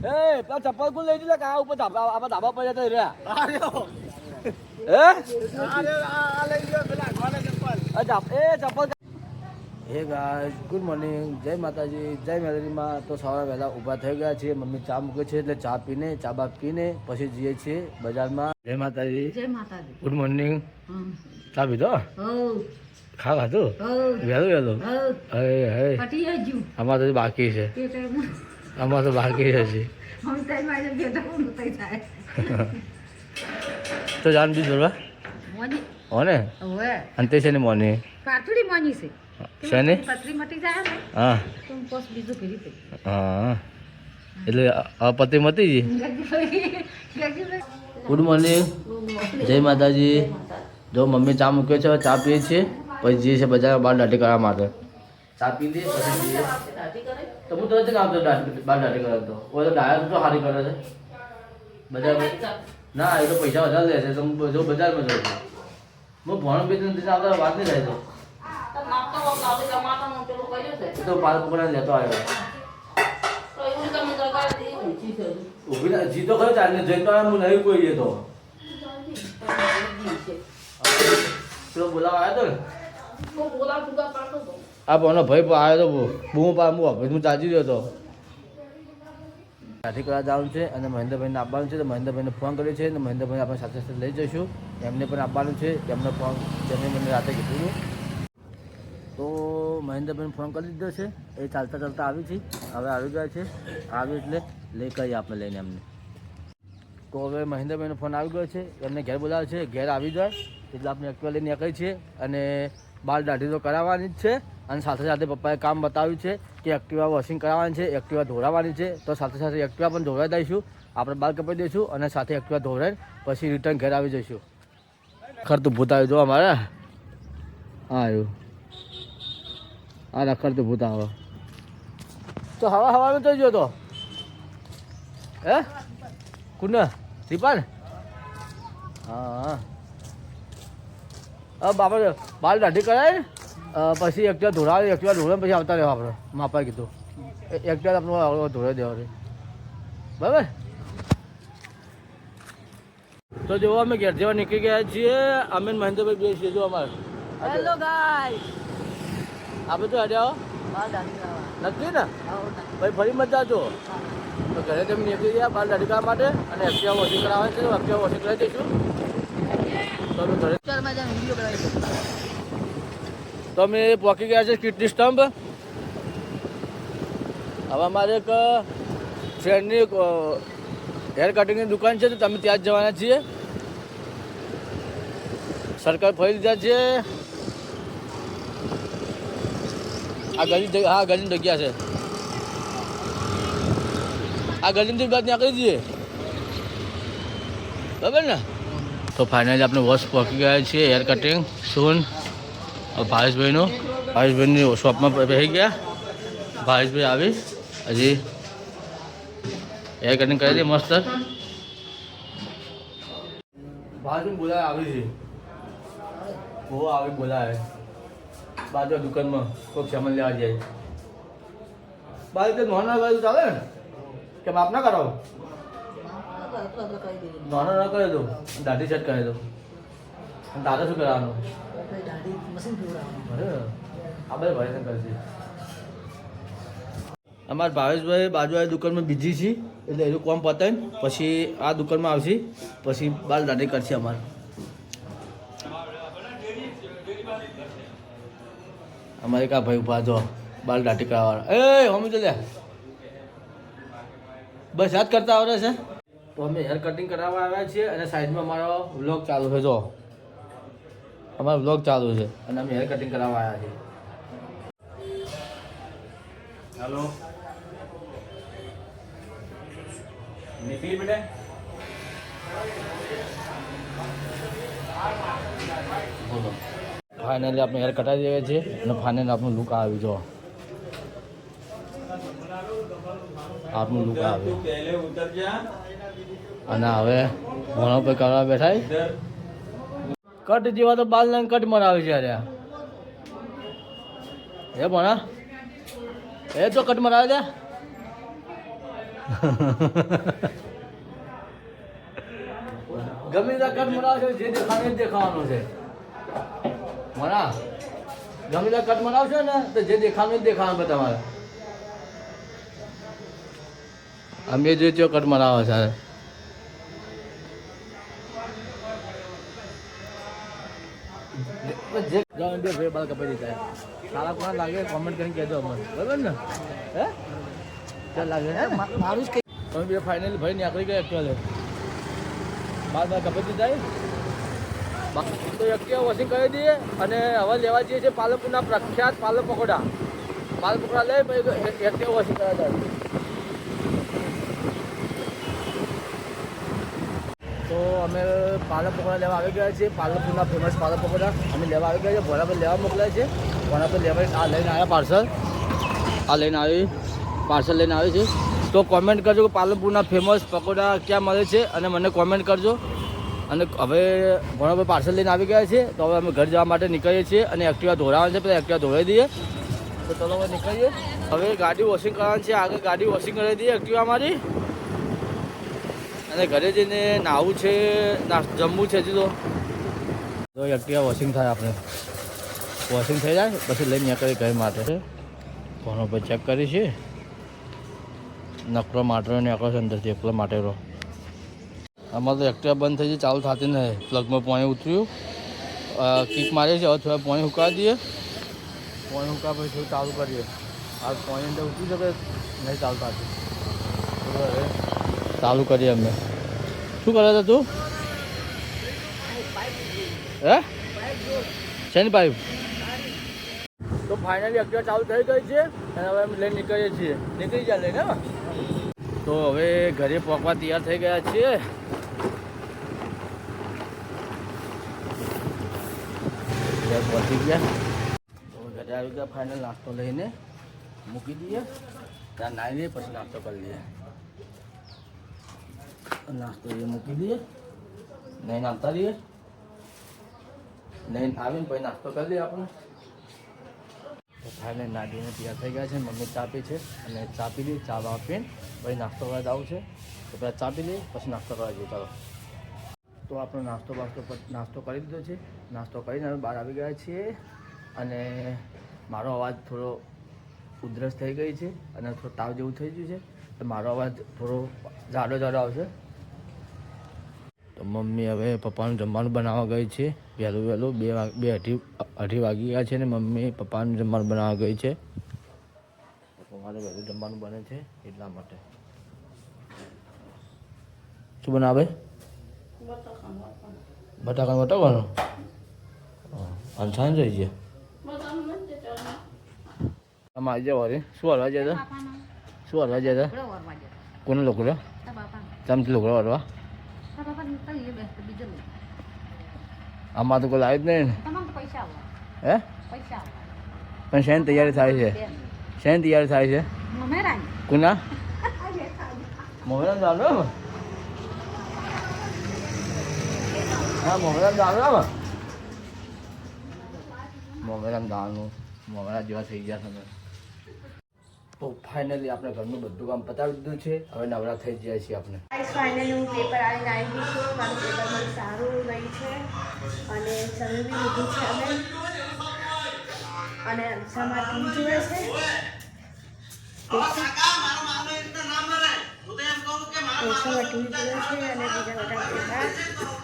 એ પેલા ચપ્પલ કોણ લઈ દીધા કે આ ઉપર ધાબા પર જતા રહ્યા અરે આ લઈ ગયો પેલા ગોને ચપ્પલ. ચપ્પલ. હે ગાઈસ, ગુડ મોર્નિંગ, જય માતાજી, જય મેલડીમાં. તો સવારે વહેલા ઊભા થઈ ગયા છીએ. મમ્મી ચા મૂકે છે એટલે ચા પીને ચા બા પીને પછી જઈએ છીએ બજારમાં. જય માતાજી. જય માતાજી. Good morning. ચા પીધો? ખાધું વહેલું અમારે તો બાકી છે. અમારે તો બાકી છે. તો જાન બી જોડવા હોને અંતે છે ને મોની પાથડી મોની છે શેને પતરી મટી જાય ને હા તો બસ બીજું ફેરી પે હા એટલે પતિ મતી ગુડ મોર્નિંગ, જય માતાજી. જો મમ્મી ચા મૂકે છે, ચા પીએ છીએ, પછી જઈએ છીએ બજારમાં બાર દાઢી કરવા માટે. ચા પી દઈએ પછી જઈએ. તો હું તો નથી આવતો બાર દાઢી કરવા તો ઓય તો ડાયર તો સારી કરે છે બજારમાં. ના એ તો પૈસા વધારે લે છે તો હું જો બજારમાં જાઉં છું. હું ભણ બી નથી આવતા વાત નહીં થાય તો તો પાલ પકડા લેતો આવ્યો ઉભી ના જીતો ખરો ચાલને જઈ તો હું નહીં કોઈ જતો તો બોલાવા આવ્યો તો ને આ બોનો ભાઈ આવ્યો તો બૂમ હું ચાજી રહ્યો હતો. દાઢી કરવા જવાનું છે અને મહેન્દ્રભાઈને આપવાનું છે તો મહેન્દ્રભાઈને ફોન કર્યો છે અને મહેન્દ્રભાઈને આપણે સાથે સાથે લઈ જઈશું. એમને પણ આપવાનું છે. એમને ફોન જેમને મને રાતે કીધું તો મહેન્દ્રભાઈને ફોન કરી દીધો છે. એ ચાલતા ચાલતા આવી છે, હવે આવી ગયા છે. આવી એટલે લઈ કહીએ આપણે લઈને એમને. તો હવે મહેન્દ્રભાઈનો ફોન આવી ગયો છે, એમને ઘેર બોલાવે છે. ઘેર આવી જાય એટલે આપણે એક્ટિવા લઈને નીકળીએ છીએ અને બાલ દાઢી તો કરાવવાની જ છે અને સાથે સાથે પપ્પાએ કામ બતાવ્યું છે કે એક્ટિવા વોશિંગ કરાવવાની છે, એક્ટિવા ધોરાવવાની છે. તો સાથે સાથે એક્ટિવા પણ ધોરાવી દઈશું, આપણે બાલ કપાઈ દઈશું અને સાથે એક્ટિવા ધોરાઈ પછી રિટર્ન ઘેર આવી જઈશું. રખડતું ભૂત આવ્યું જો અમારે. હા આવ્યું આ રખડતું ભૂત આવે તો હવામાં થઈ ગયો તો હે કુના શ્રીપાલ. હા બાપા બાલ દાઢી કરાય ને પછી એક્ટિવા ધોરાવે, એક્ટિવા ધોરાવે પછી આવતા રહેવા આપણે. માપાએ કીધું એક્ટિવા આપણે ધોરાવી દેવા બરાબર. તો જો અમે ઘેર જેવા નીકળી ગયા છીએ. અમે મહેન્દ્રભાઈ બે છીએ જો અમારે. હેલો ગાઈસ, આપણે તો હડ્યા નક્કી ને ભાઈ ફરી મજા છો તો ઘરે તેમ નીકળી ગયા બાલ દાઢી કરવા માટે અને એક્ટિવા વોશિંગ કરાવવાની છે તો એક્ટિવા વોશિંગ કરાવી દઈશું. તો અમે ઘરે તો અમે પહોંચી ગયા છે કીર્તિ સ્તંભ. હવે અમારે એક ફ્રેન્ડની હેર કટિંગની દુકાન છે તો તમે ત્યાં જ જવાના છીએ. સરકાર ફરી લીધા છે. આ ગલી હા ગલીની જગ્યા છે. આ ગલીની બાદ ત્યાં કરી દઈએ બરાબર ને. તો ફાઇનલી આપણે વોશ પહોંચી ગયા છીએ હેર કટિંગ સૂન ભાવેશભાઈની શોપમાં બેસી ગયા. ભાવેશભાઈ આવી હજી હેર કટિંગ કરી દઈએ મસ્ત. ભાવેશભાઈ બોલાવે આવી છે બહુ આવી બોલાવે બાજુ દુકાનમાં કોઈક સામાન લેવા જાય. બાજુ તો નોના બાજુ ચાલે ને કે બાપ ના કરાવો નોનો ના કરી દો દાઢી સેટ કરી દો. દાદા શું કરાવવાનું આપણે ભાઈ કરશે. અમારા ભાવેશભાઈ બાજુવાળી દુકાનમાં બીજી છે એટલે એનું કોમ પતાય પછી આ દુકાનમાં આવશે પછી બાલ દાઢી કરશે અમારે. અમારે કા ભાઈ ઉભા જો બાલ દાઢી કરાવવાળા. એ મમ્મી ચાલ્યા બસ યાદ કરતા આવડે છે. તો અમે હેર કટિંગ કરાવવા આવ્યા છીએ અને સાઈડમાં અમારો વ્લોગ ચાલુ છે. જો અમારો વ્લોગ ચાલુ છે અને અમે હેર કટિંગ કરાવવા આવ્યા છીએ. હેલો નીકળી બેટા. બોલો ફાઇનલી આપણે હેર કટાવી દઈએ છીએ અને ફાઇનલી આપણું લુક આવી જો આપણું લુક આવે અને હવે ભણો પર કરવા બેઠા કટ જેવા તો બાલ ના કટ મરાવે છે. અરે એ ભણા એ તો કટ મરાવે છે ગમે ત્યાં કટ મરાવશો જે દેખાને જ દેખાવાનું છે મરા ગમે ત્યાં કટ મરાવશો ને તો જે દેખાનું જ દેખાવાનું તમારે અમે જે કટ મરાવે છે જે ભાઈ બાલ કપાઈ દીધા સારા કોણ લાગે કોમેન્ટ કરીને કહેજો અમને બરાબર ને હે ચાલ લાગે મારું જ કઈ તમે બે ફાઇનલી ભાઈ નીકળી ગયા એકચ્યુઅલી બાર કપાઈ દીધા તો એક્ટિવા વોશિંગ કરી દઈએ અને હવે લેવા જઈએ છીએ પાલનપુરના પ્રખ્યાત પાલક પકોડા લઈ પછી એક્ટિવા વોશિંગ કરવા જાય તો અમે પાલક પકોડા લેવા આવી ગયા છીએ પાલનપુરના ફેમસ પાલક પકોડા અમે લેવા આવી ગયા છીએ ભોળા પર લેવા મોકલાય છે ભોળા પર લેવા આ લઈને આવ્યા પાર્સલ લઈને આવી છે તો કોમેન્ટ કરજો કે પાલનપુરના ફેમસ પકોડા ક્યાં મળે છે અને મને કોમેન્ટ કરજો અને હવે ભોળા પર પાર્સલ લઈને આવી ગયા છે તો હવે અમે ઘર જવા માટે નીકળીએ છીએ અને એક્ટિવા ધોરાવાનું છે પહેલાં એક્ટિવા ધોઈ દઈએ તો ચલો હવે નીકળીએ હવે ગાડી વોશિંગ કરવાની છે આગળ ગાડી વોશિંગ કરી દઈએ એક્ટિવા મારી અને ઘરે જઈને નાહવું છે જમવું છે હજી તો એક્ટિવા વોશિંગ થાય આપણે વોશિંગ થઈ જાય પછી લઈને નીકળીએ ઘર માટે ફોન ઉપર ચેક કરી છે નકરો માટરો નીકળો છે અંદરથી એકલો માટેરો આમાં તો એક્ટિવા બંધ થઈ જાય ચાલુ થતી નહીં પ્લગમાં પાણી ઉતર્યું કિક મારીએ છીએ હવે થોડા પાણી ઉકાળી દઈએ પાણી ઉકા પછી થોડું ચાલુ કરીએ આ પાણી અંદર ઉતરી શકે નહીં ચાલુ થતું હવે ચાલુ કરીએ અમે શું કરે છે તું હે શેની પાઇપ તો ફાઇનલી એક્ટિવા ચાલુ થઈ ગઈ છે અને હવે અમે લઈને નીકળીએ છીએ નીકળી જાય લઈને તો હવે ઘરે પહોંચવા તૈયાર થઈ ગયા છીએ પહોંચી ગયા તો ઘરે આવી ગયા ફાઇનલ નાસ્તો લઈને મૂકી દઈએ ત્યાં નાહી લઈએ પછી નાસ્તો કરી લઈએ નાસ્તો એ મૂકી દઈએ નહીં આવતા રહીએ નહીં આવીને પછી નાસ્તો કરી લઈએ આપણે તો ફાઇનલ નાડીને તૈયાર થઈ ગયા છે મમ્મી ચા પી છે અને ચા પી લઈએ ચા પીને પછી નાસ્તો કરવા જવું છે તો પહેલાં ચા પી લઈએ પછી નાસ્તો કરવા જઈએ ચાલો તો આપણો નાસ્તો કરી દીધો છે નાસ્તો કરીને અમે બહાર આવી ગયા છીએ અને મારો અવાજ થોડો ઉધરસ થઈ ગઈ છે અને થોડો તાવ જેવું થઈ ગયું છે તો મારો અવાજ થોડો જાડો આવશે તો મમ્મી હવે પપ્પાનું જમવાનું બનાવવા ગઈ છે વહેલું અઢી વાગી ગયા છે ને મમ્મી પપ્પાનું જમવાનું બનાવવા ગઈ છે મારે વહેલું જમવાનું બને છે એટલા માટે શું બનાવે બટાકાનું બટાવાનું અને સાંજ રહી છે આમાં આવી જાવ શું હરવા જાય શું હરવા જાય કોને લોકો ચમચી લોકો હરવા આમાં તો કોઈ લાવ્યું જ નહીં ને હે પણ શેની તૈયારી થાય છે શેની તૈયારી થાય છે કોના મોહરામ ચાલુ હા મોહરામ ચાલુ મોહરામ દાવાનું મોહરા જેવા થઈ ગયા તમે તો ફાઇનલી આપણે ઘરનું બધું કામ પતાવી દીધું છે હવે નવરા થઈ જાય છે આપણે ફાઇનલી હું પેપર આવીને આવી છું મારું પેપર મને સારું ગયું છે અને સમય બી લીધું છે અમે અને અલસામાં ટીવી જોવે છે અલસામાં ટીવી જોવે છે અને બીજા બધા પેપર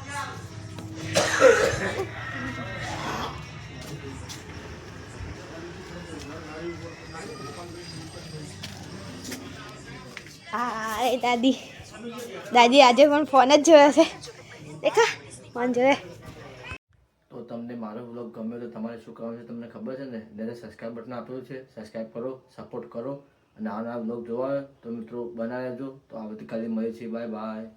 હા એ દાદી આજે પણ ફોન જ જોયો છે દેખા ફોન જોયે તો તમને મારો વ્લોગ ગમ્યો તો તમારે શું કરવાનું છે તમને ખબર છે ને ત્યારે સબસ્ક્રાઈબ બટન આપ્યું છે સબસ્ક્રાઈબ કરો સપોર્ટ કરો અને આવા વ્લોગ જોવા હોય તો મિત્રો બનાવી લેજો તો આવતીકાલે મળીએ છીએ બાય બાય